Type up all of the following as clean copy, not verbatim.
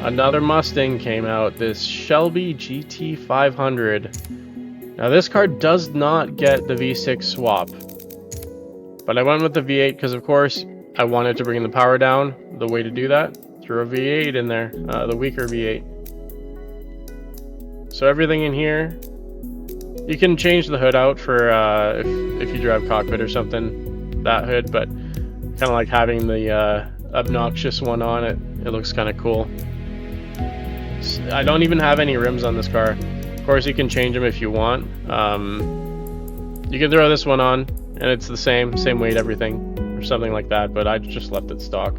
Another Mustang came out, this Shelby GT500. Now this car does not get the V6 swap, but I went with the V8 because of course I wanted to bring the power down. The way to do that, throw a V8 in there, the weaker V8. So everything in here, you can change the hood out for if you drive cockpit or something, that hood, but kind of like having the obnoxious one on it. It looks kind of cool. I don't even have any rims on this car. Of course, you can change them if you want. You can throw this one on, and it's the same weight, everything, or something like that. But I just left it stock.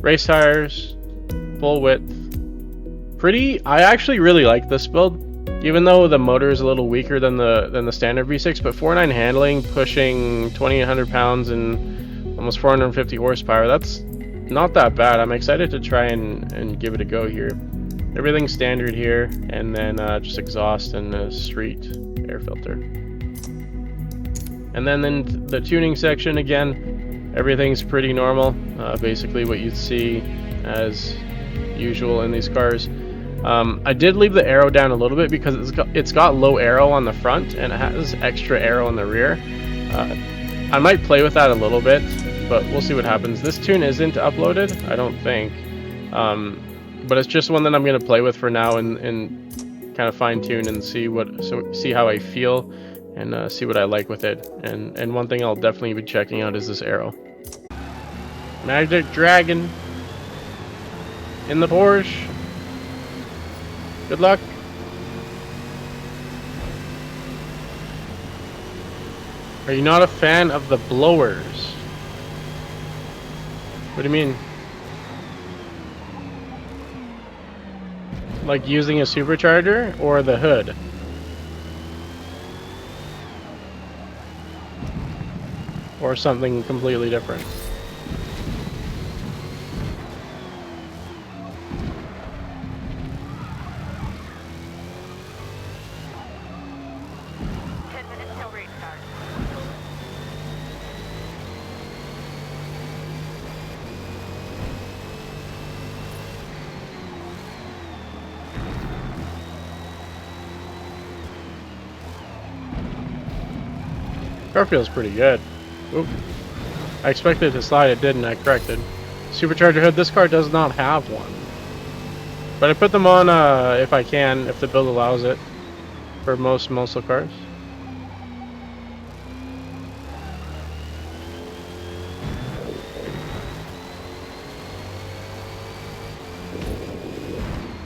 Race tires, full width. Pretty. I actually really like this build, even though the motor is a little weaker than the standard V6. But 4.9 handling, pushing 2,800 pounds and almost 450 horsepower. That's not that bad. I'm excited to try and give it a go here. Everything's standard here, and then just exhaust and a street air filter. And then in the tuning section, again, everything's pretty normal. Basically what you'd see as usual in these cars. I did leave the aero down a little bit because it's got low aero on the front and it has extra aero in the rear. I might play with that a little bit, but we'll see what happens. This tune isn't uploaded, I don't think. But it's just one that I'm going to play with for now and kind of fine tune and see how I feel and see what I like with it. And one thing I'll definitely be checking out is this aero. Magic Dragon in the Porsche. Good luck. Are you not a fan of the blowers? What do you mean? Like using a supercharger or the hood? Or something completely different? Car feels pretty good. Oop. I expected it to slide, it didn't, I corrected. Supercharger hood, this car does not have one. But I put them on if I can, if the build allows it, for most muscle cars.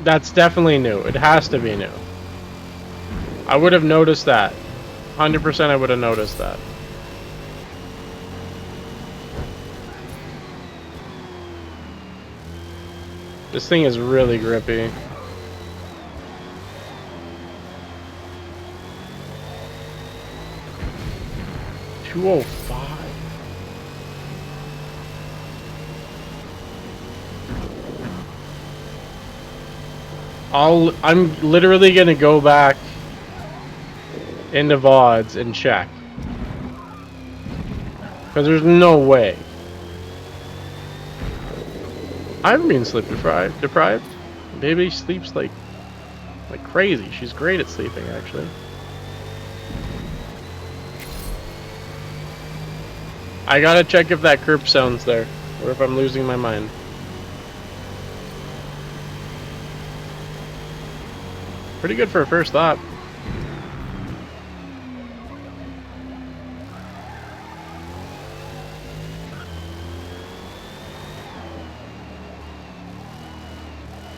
That's definitely new, it has to be new. I would have noticed that. 100% I would have noticed that. This thing is really grippy. $205. I'm literally gonna go back into VODs and check, because there's no way. I'm being sleep deprived. Baby sleeps like crazy. She's great at sleeping, actually. I gotta check if that curb sound's there, or if I'm losing my mind. Pretty good for a first lap.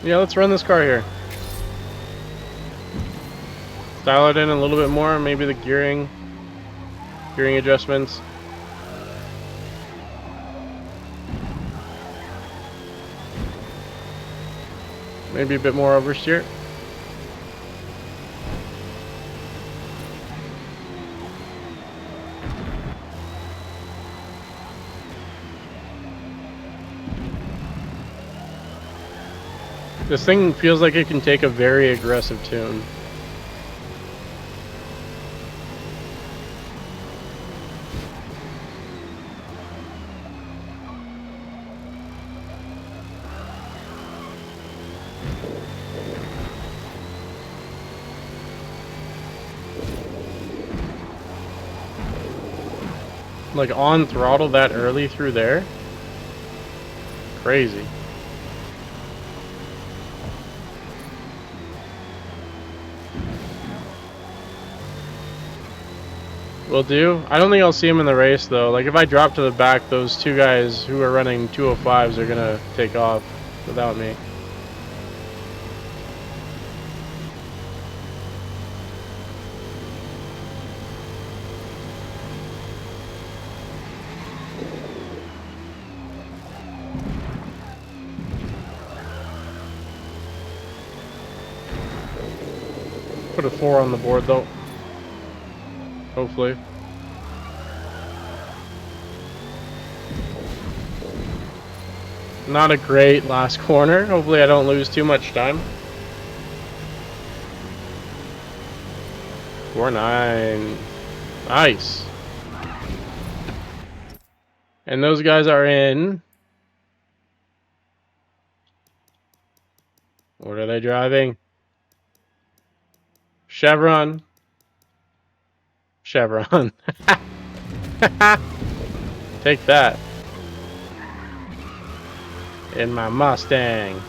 Yeah, let's run this car here. Dial it in a little bit more, maybe the gearing adjustments. Maybe a bit more oversteer. This thing feels like it can take a very aggressive tune. Like on throttle that early through there? Crazy. Will do. I don't think I'll see him in the race though. Like if I drop to the back, those two guys who are running 205s are gonna take off without me. Put a 4 on the board though. Hopefully. Not a great last corner. Hopefully I don't lose too much time. 4-9. Nice. And those guys are in. What are they driving? Chevron. Chevron. Take that. In my Mustang.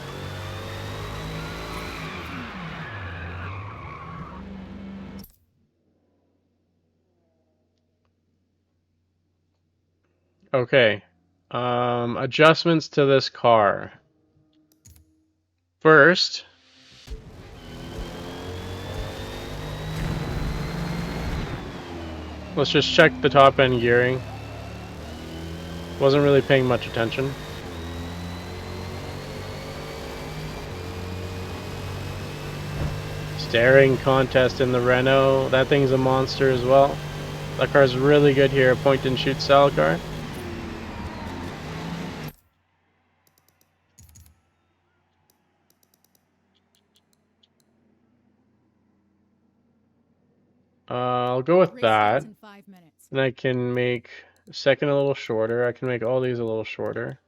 Okay. Adjustments to this car. First, let's just check the top end gearing. Wasn't really paying much attention. Steering contest in the Renault. That thing's a monster as well. That car's really good here, a point and shoot style car. I'll go with that. And I can make second a little shorter. I can make all these a little shorter.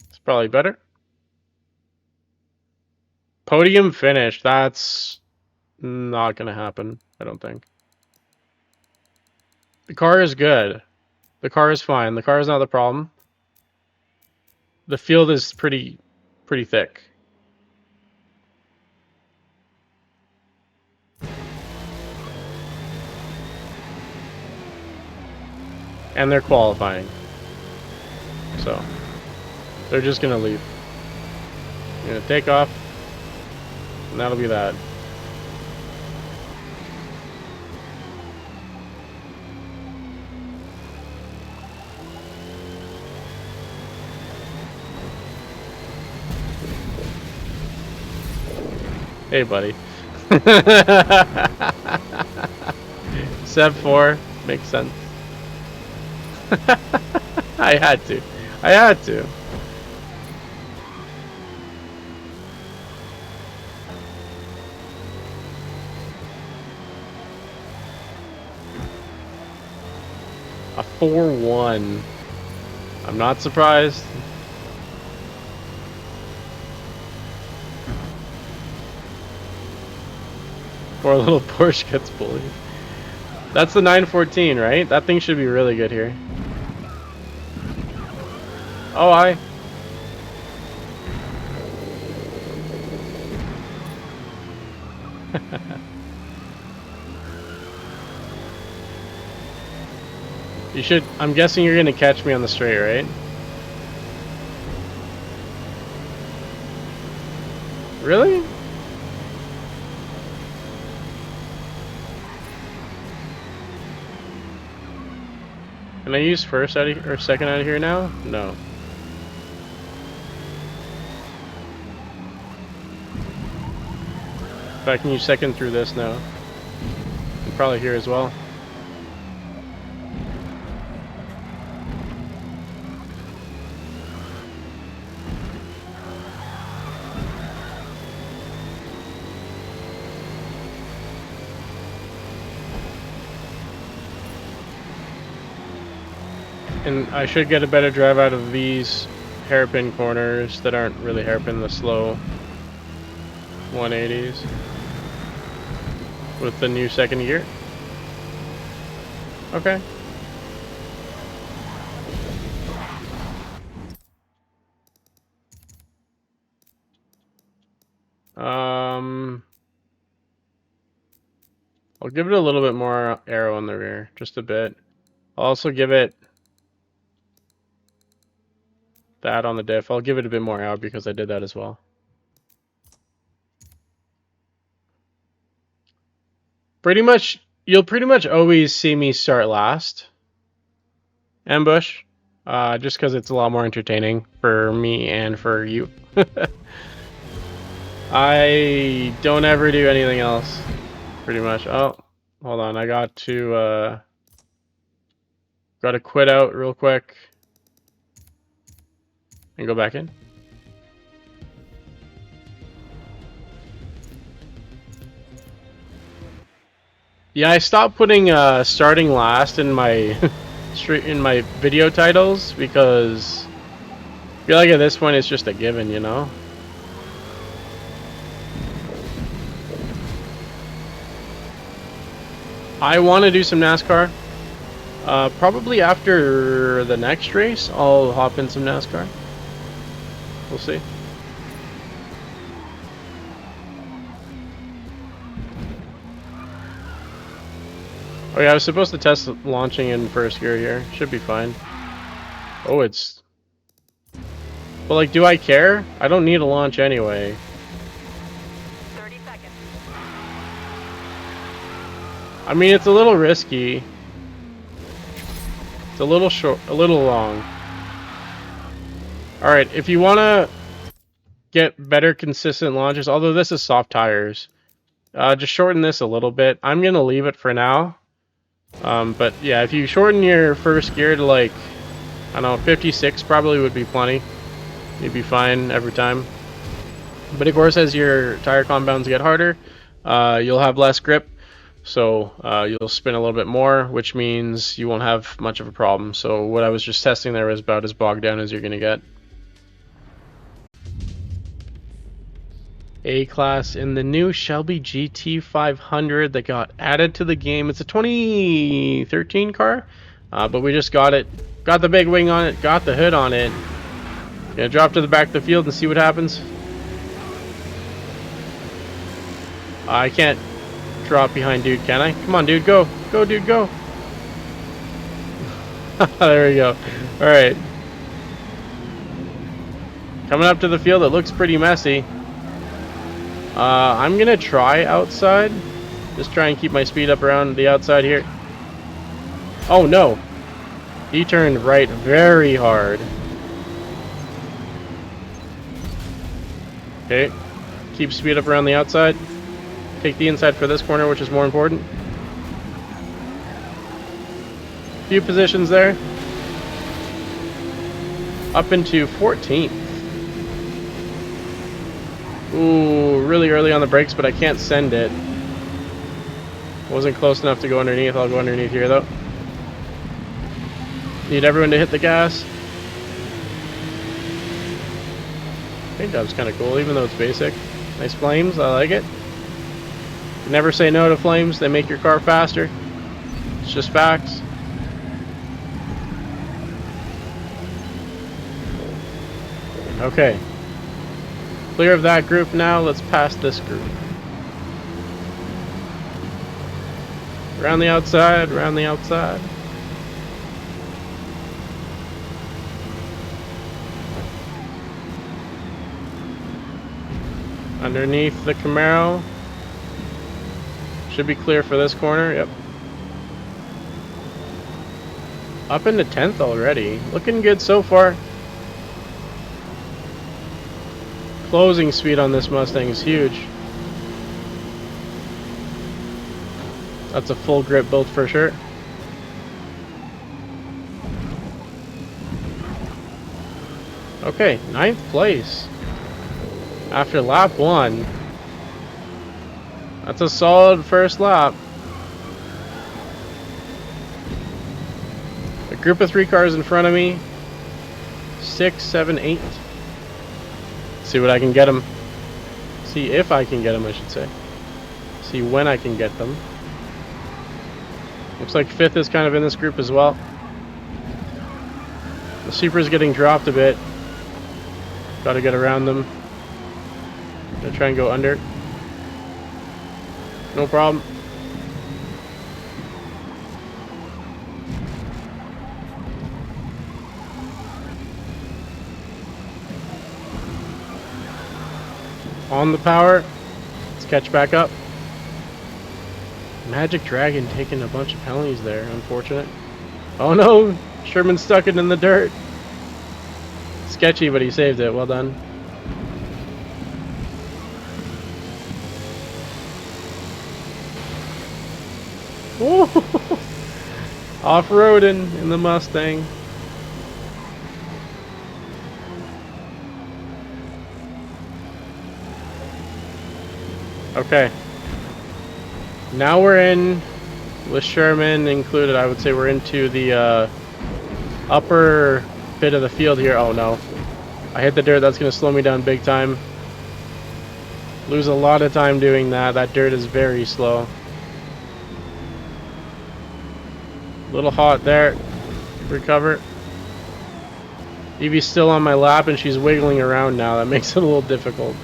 It's probably better. Podium finish. That's not gonna happen, I don't think. The car is good. The car is fine. The car is not the problem. The field is pretty thick. And they're qualifying. So, they're just gonna leave. You're gonna take off, and that'll be that. Hey, buddy. Sub 4 makes sense. I had to. I had to. A 4-1. I'm not surprised. Poor little Porsche gets bullied. That's the 914, right? That thing should be really good here. Oh, I. You should. I'm guessing you're gonna catch me on the straight, right? Really? Can I use first out of, or second out of here now? No. If I can use second through this now. And probably here as well. And I should get a better drive out of these hairpin corners that aren't really hairpin, the slow 180s. with the new second gear. Okay. I'll give it a little bit more aero on the rear, just a bit. I'll also give it that on the diff. I'll give it a bit more aero because I did that as well. You'll pretty much always see me start last. Ambush. Just because it's a lot more entertaining for me and for you. I don't ever do anything else. Pretty much. Oh, hold on. I got to quit out real quick and go back in. Yeah, I stopped putting starting last in my video titles because I feel like at this point it's just a given, you know. I want to do some NASCAR. Probably after the next race, I'll hop in some NASCAR. We'll see. Oh yeah, I was supposed to test launching in first gear here. Should be fine. Oh, it's... But like, do I care? I don't need a launch anyway. 30 seconds. I mean, it's a little risky. It's a little short, a little long. Alright, if you want to get better consistent launches, although this is soft tires, just shorten this a little bit. I'm going to leave it for now. But yeah, if you shorten your first gear to like, I don't know, 56 probably would be plenty. You'd be fine every time. But of course, as your tire compounds get harder, you'll have less grip. So you'll spin a little bit more, which means you won't have much of a problem. So what I was just testing there was about as bogged down as you're going to get. A-Class in the new Shelby GT500 that got added to the game. It's a 2013 car, but we just got it. Got the big wing on it, got the hood on it. Gonna drop to the back of the field and see what happens. I can't drop behind dude, can I? Come on, dude, go. Go, dude, go. There we go. Alright. Coming up to the field, it looks pretty messy. I'm gonna try outside. Just try and keep my speed up around the outside here. Oh no! He turned right very hard. Okay. Keep speed up around the outside. Take the inside for this corner, which is more important. Few positions there. Up into 14th. Ooh, really early on the brakes, but I can't send it. Wasn't close enough to go underneath. I'll go underneath here, though. Need everyone to hit the gas. Paint job's kind of cool, even though it's basic. Nice flames, I like it. Never say no to flames. They make your car faster. It's just facts. Okay. Clear of that group now, let's pass this group. Around the outside, around the outside. Underneath the Camaro. Should be clear for this corner, yep. Up into 10th already. Looking good so far. Closing speed on this Mustang is huge. That's a full grip build for sure. Okay, 9th place. After lap 1. That's a solid first lap. A group of 3 cars in front of me. 6, 7, 8. See what I can get them. See if I can get them, I should say. See when I can get them. Looks like 5th is kind of in this group as well. The Supra's getting dropped a bit. Got to get around them. Gonna try and go under. No problem. On the power. Let's catch back up. Magic Dragon taking a bunch of penalties there. Unfortunate. Oh no! Sherman stuck it in the dirt. Sketchy, but he saved it. Well done. Off-roading in the Mustang. Okay. Now we're in, with Sherman included, I would say we're into the upper bit of the field here. Oh no. I hit the dirt. That's going to slow me down big time. Lose a lot of time doing that. That dirt is very slow. A little hot there. Recover. Evie's still on my lap and she's wiggling around now. That makes it a little difficult.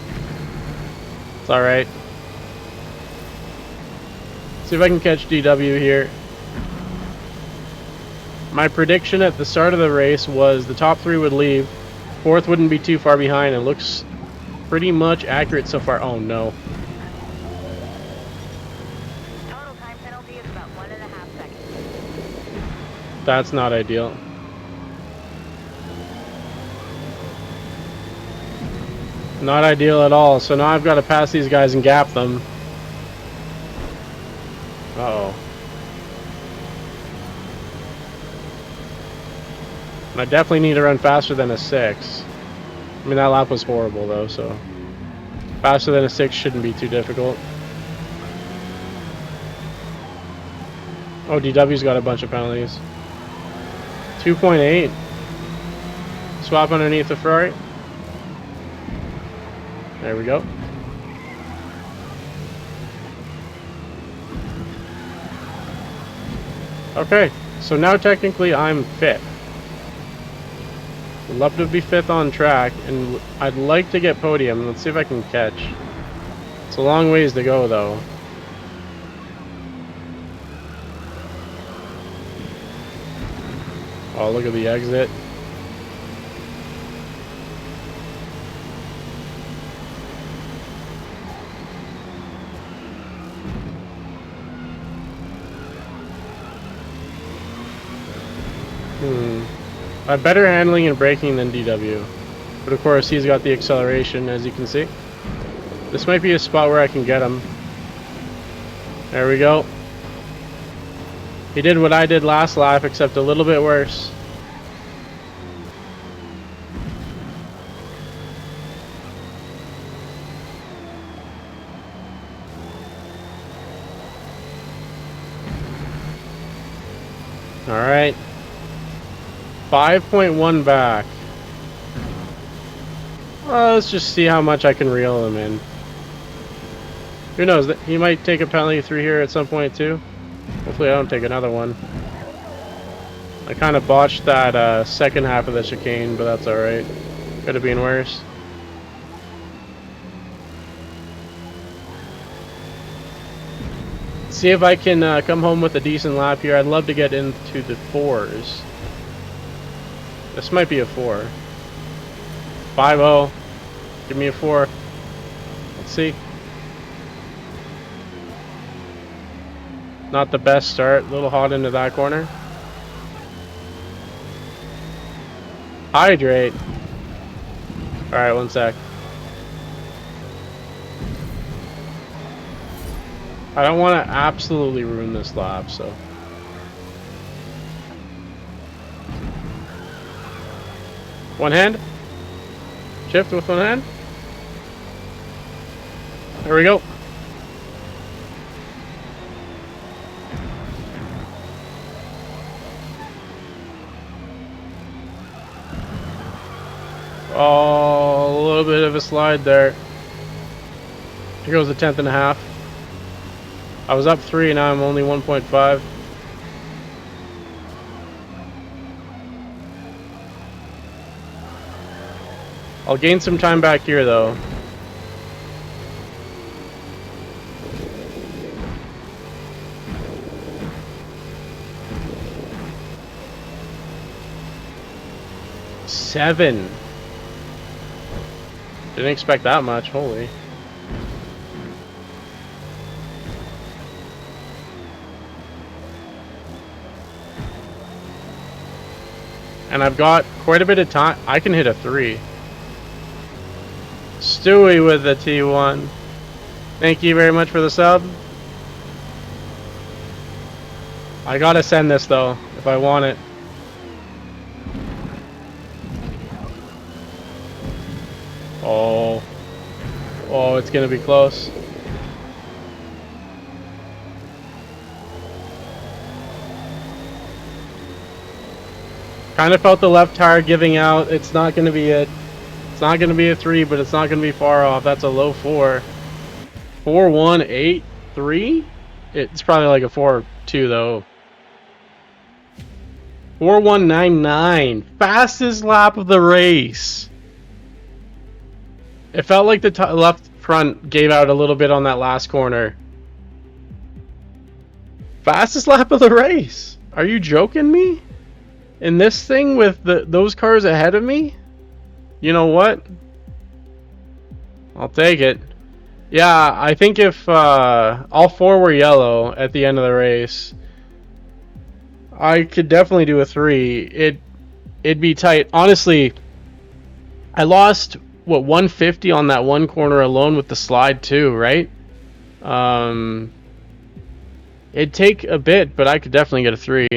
It's alright. See if I can catch DW here. My prediction at the start of the race was the top 3 would leave. 4th wouldn't be too far behind. It looks pretty much accurate so far. Oh no. Total time penalty is about 1.5 seconds. That's not ideal. Not ideal at all. So now I've got to pass these guys and gap them. Uh-oh. And I definitely need to run faster than a 6. I mean, that lap was horrible though, so faster than a 6 shouldn't be too difficult. Oh, DW's got a bunch of penalties. 2.8. Swap underneath the Ferrari. There we go. Okay, so now technically I'm 5th. Would love to be 5th on track, and I'd like to get podium. Let's see if I can catch. It's a long ways to go though. Oh, look at the exit. I have better handling and braking than DW. But of course, he's got the acceleration, as you can see. This might be a spot where I can get him. There we go. He did what I did last lap, except a little bit worse. Alright. 5.1 back. Well, let's just see how much I can reel him in. Who knows? He might take a penalty through here at some point too. Hopefully I don't take another one. I kind of botched that second half of the chicane, but that's alright. Could have been worse. See if I can come home with a decent lap here. I'd love to get into the 4s. This might be a 4. 5-0. Give me a 4. Let's see. Not the best start. A little hot into that corner. Hydrate. Alright, one sec. I don't want to absolutely ruin this lap, so. One hand. Shift with one hand. There we go. Oh, a little bit of a slide there. Here goes a 10th and a half. I was up 3, now I'm only 1.5. I'll gain some time back here though. Seven. Didn't expect that much, holy. And I've got quite a bit of time. I can hit a 3. Stewie with the T1. Thank you very much for the sub. I gotta send this though, if I want it. Oh. Oh, it's gonna be close. Kind of felt the left tire giving out. It's not gonna be it. It's not gonna be a 3, but it's not gonna be far off. That's a low 4. 4.183? It's probably like a 4.2 though. 4.199. Fastest lap of the race. It felt like the left front gave out a little bit on that last corner. Fastest lap of the race. Are you joking me? In this thing with those cars ahead of me? You know what? I'll take it. Yeah, I think if all 4 were yellow at the end of the race, I could definitely do a 3. It'd be tight. Honestly, I lost what 150 on that one corner alone with the slide too, right? It'd take a bit, but I could definitely get a 3.